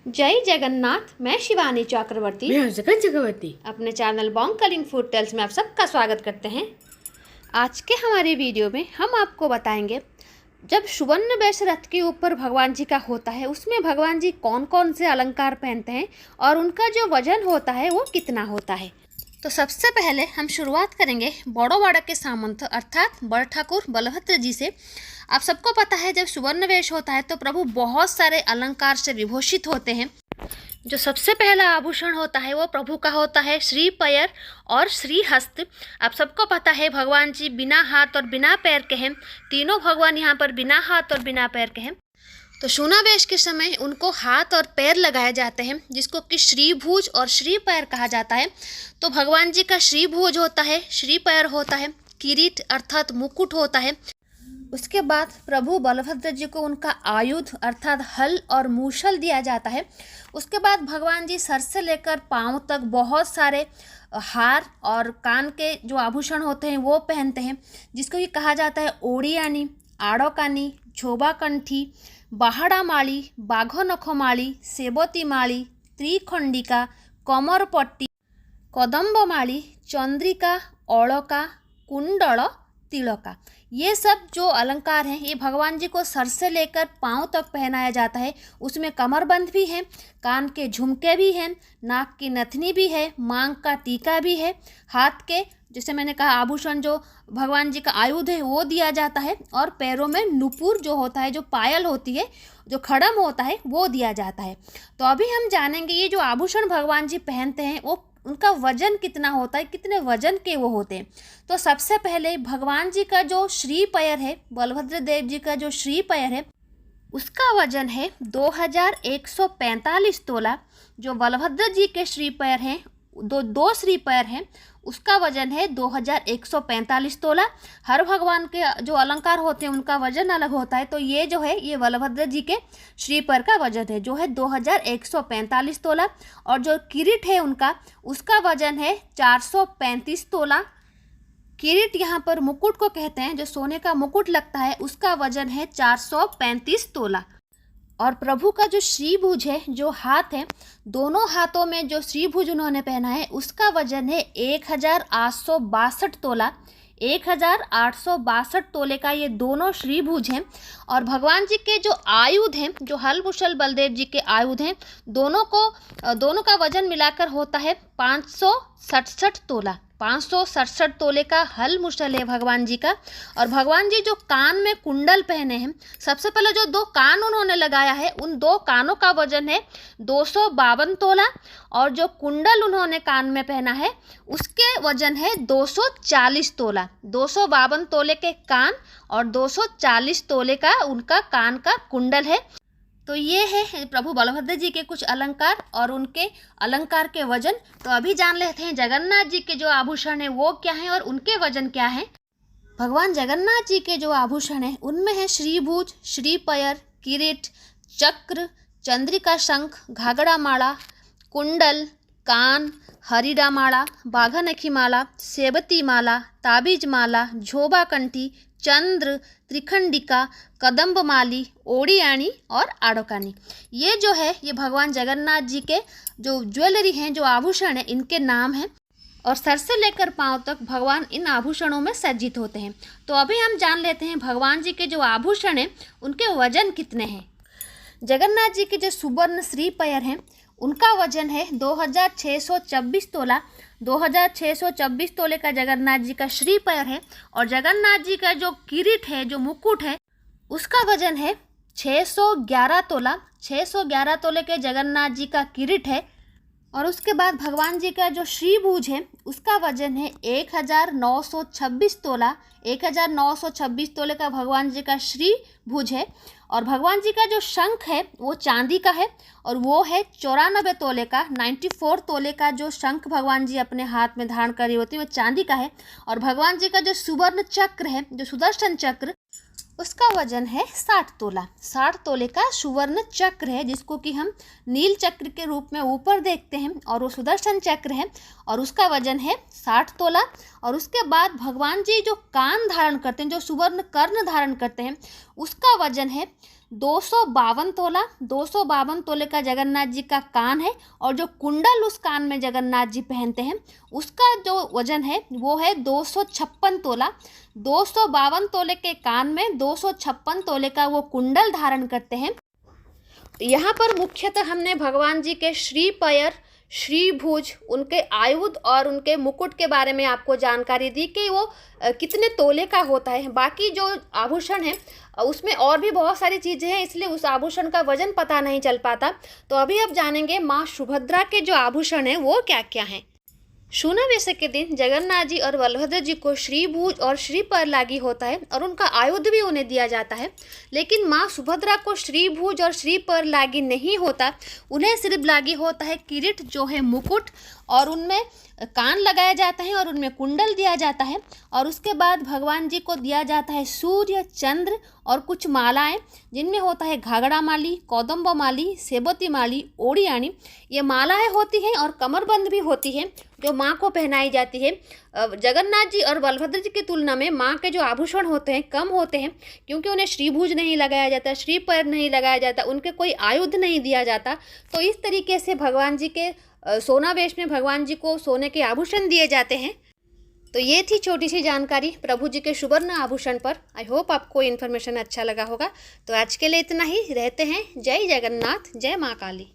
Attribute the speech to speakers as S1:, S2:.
S1: जय जगन्नाथ। मैं शिवानी चक्रवर्ती अपने channel Bong Kalinga food tales में आप सबका स्वागत करते हैं। आज के हमारे वीडियो में हम आपको बताएंगे जब सुवर्ण वेश रथ के ऊपर भगवान जी का होता है उसमें भगवान जी कौन कौन से अलंकार पहनते हैं और उनका जो वजन होता है वो कितना होता है। तो सबसे पहले हम शुरुआत करेंगे बड़ोवाड़ा के सामंत अर्थात बड़ ठाकुर बलभद्र जी से। आप सबको पता है जब सुवर्ण वेश होता है तो प्रभु बहुत सारे अलंकार से विभूषित होते हैं। जो सबसे पहला आभूषण होता है वो प्रभु का होता है श्री पयर और श्री हस्त। आप सबको पता है भगवान जी बिना हाथ और बिना पैर के हैं, तीनों भगवान यहाँ पर बिना हाथ और बिना पैर के हैं। तो सुनावेश के समय उनको हाथ और पैर लगाए जाते हैं जिसको कि श्रीभुज और श्री पैर कहा जाता है। तो भगवान जी का श्रीभुज होता है, श्री पैर होता है, किरीट अर्थात मुकुट होता है। उसके बाद प्रभु बलभद्र जी को उनका आयुध अर्थात हल और मूसल दिया जाता है। उसके बाद भगवान जी सर से लेकर पांव तक बहुत सारे हार और कान के जो आभूषण होते हैं वो पहनते हैं जिसको ये कहा जाता है ओडियानी, आड़ोकानी, झोबाकंठी, बाहड़ा माली, बाघ नख माली, सेबती माली, त्रिखंडिका, कमरपट्टी, कदम्ब माली, चंद्रिका, औड़का, कुंडल, तिलका। ये सब जो अलंकार हैं ये भगवान जी को सर से लेकर पांव तक पहनाया जाता है। उसमें कमरबंद भी है, कान के झुमके भी हैं, नाक की नथनी भी है, मांग का टीका भी है, हाथ के जैसे मैंने कहा आभूषण जो भगवान जी का आयुध है वो दिया जाता है और पैरों में नुपुर जो होता है, जो पायल होती है, जो खड़म होता है वो दिया जाता है। तो अभी हम जानेंगे ये जो आभूषण भगवान जी पहनते हैं वो उनका वजन कितना होता है, कितने वजन के वो होते हैं। तो सबसे पहले भगवान जी का जो श्री पैर है, बलभद्र देव जी का जो श्री पैर है उसका वजन है 2145 तोला। जो बलभद्र जी के श्री पैर हैं, दो श्री पैर हैं, उसका वजन है 2145 तोला। हर भगवान के जो अलंकार होते हैं उनका वजन अलग होता है। तो ये जो है ये बलभद्र जी के श्री पैर का वजन है जो है 2145 तोला। और जो किरीट है उनका उसका वजन है 435 तोला। किरीट यहाँ पर मुकुट को कहते हैं, जो सोने का मुकुट लगता है उसका वजन है 435 तोला। और प्रभु का जो श्रीभुज है, जो हाथ है, दोनों हाथों में जो श्रीभुज उन्होंने पहना है उसका वजन है 1862 तोला। 1862 तोले का ये दोनों श्रीभुज हैं। और भगवान जी के जो आयुध हैं, जो हल मुशल बलदेव जी के आयुध हैं, दोनों का वजन मिलाकर होता है 567 तोला। 567 तोले का हल मुशल है भगवान जी का। और भगवान जी जो कान में कुंडल पहने हैं, सबसे पहले जो दो कान उन्होंने लगाया है उन दो कानों का वजन है 252 तोला। और जो कुंडल उन्होंने कान में पहना है उसके वजन है 240 तोला। 252 तोले के कान और 240 तोले का उनका कान का कुंडल है। तो ये है प्रभु बलभद्र जी के कुछ अलंकार और उनके अलंकार के वजन। तो अभी जान लेते हैं जगन्नाथ जी के जो आभूषण है वो क्या हैं और उनके वजन क्या है। भगवान जगन्नाथ जी के जो आभूषण है उनमें है श्रीभुज, श्री पैर, किरीट, चक्र, चंद्रिका शंख, घाघरा माला, कुंडल, कान, हरिडा माला, बाघनखी माला, सेबती माला, ताबीज माला, झोबाकंठी, चंद्र, त्रिखंडिका, कदम्ब माली, ओडियानी और आड़ोकानी। ये जो है ये भगवान जगन्नाथ जी के जो ज्वेलरी हैं, जो आभूषण हैं, इनके नाम हैं। और सर से लेकर पांव तक भगवान इन आभूषणों में सज्जित होते हैं। तो अभी हम जान लेते हैं भगवान जी के जो आभूषण हैं उनके वजन कितने हैं। जगन्नाथ जी के जो सुवर्ण श्री पैर हैं उनका वजन है 2624 तोला। 2624 तोले का जगन्नाथ जी का श्री पैर है। और जगन्नाथ जी का जो किरीट है, जो मुकुट है, उसका वजन है 611 तोला। 611 तोले के जगन्नाथ जी का किरीट है। और उसके बाद भगवान जी का जो श्रीभुज है उसका वजन है 1926 तोला। 1926 तोले का भगवान जी का श्रीभुज है। और भगवान जी का जो शंख है वो चांदी का है और वो है 94 तोले का। 94 तोले का जो शंख भगवान जी अपने हाथ में धारण करी होती है वो चांदी का है। और भगवान जी का जो सुवर्ण चक्र है, जो सुदर्शन चक्र, उसका वजन है 60 तोला। 60 तोले का सुवर्ण चक्र है जिसको कि हम नील चक्र के रूप में ऊपर देखते हैं और वो सुदर्शन चक्र है और उसका वजन है 60 तोला। और उसके बाद भगवान जी जो कान धारण करते हैं, जो सुवर्ण कर्ण धारण करते हैं, उसका वजन है 252 तोला, 252 तोले का जगन्नाथ जी का कान है। और जो कुंडल उस कान में जगन्नाथ जी पहनते हैं उसका जो वजन है वो है 256 तोला। 252 तोले के कान में 256 तोले का वो कुंडल धारण करते हैं। यहाँ पर मुख्यतः हमने भगवान जी के श्रीपयर, श्रीभुज, उनके आयुध और उनके मुकुट के बारे में आपको जानकारी दी कि वो कितने तोले का होता है। बाकी जो आभूषण है उसमें और भी बहुत सारी चीज़ें हैं, इसलिए उस आभूषण का वजन पता नहीं चल पाता। तो अभी आप जानेंगे माँ सुभद्रा के जो आभूषण हैं वो क्या क्या हैं। शून्यावेश के दिन जगन्नाथ जी और बलभद्र जी को श्रीभुज और श्रीपर लागी होता है और उनका आयुध भी उन्हें दिया जाता है। लेकिन माँ सुभद्रा को श्रीभुज और श्रीपर लागी नहीं होता, उन्हें सिर्फ लागी होता है किरीट जो है मुकुट, और उनमें कान लगाया जाता है और उनमें कुंडल दिया जाता है। और उसके बाद भगवान जी को दिया जाता है सूर्य, चंद्र और कुछ मालाएं, जिनमें होता है घाघरा माली, कौदम्ब माली, सेबती माली, ओडियानी। ये मालाएं होती हैं और कमरबंद भी होती है जो माँ को पहनाई जाती है। जगन्नाथ जी और बलभद्र जी की तुलना में माँ के जो आभूषण होते हैं कम होते हैं, क्योंकि उन्हें श्रीभुज नहीं लगाया जाता, श्रीपर नहीं लगाया जाता, उनके कोई आयुध नहीं दिया जाता। तो इस तरीके से भगवान जी के सोनावेश में भगवान जी को सोने के आभूषण दिए जाते हैं। तो ये थी छोटी सी जानकारी प्रभु जी के सुवर्ण आभूषण पर। आई होप आपको इन्फॉर्मेशन अच्छा लगा होगा। तो आज के लिए इतना ही। रहते हैं। जय जगन्नाथ, जय माँ काली।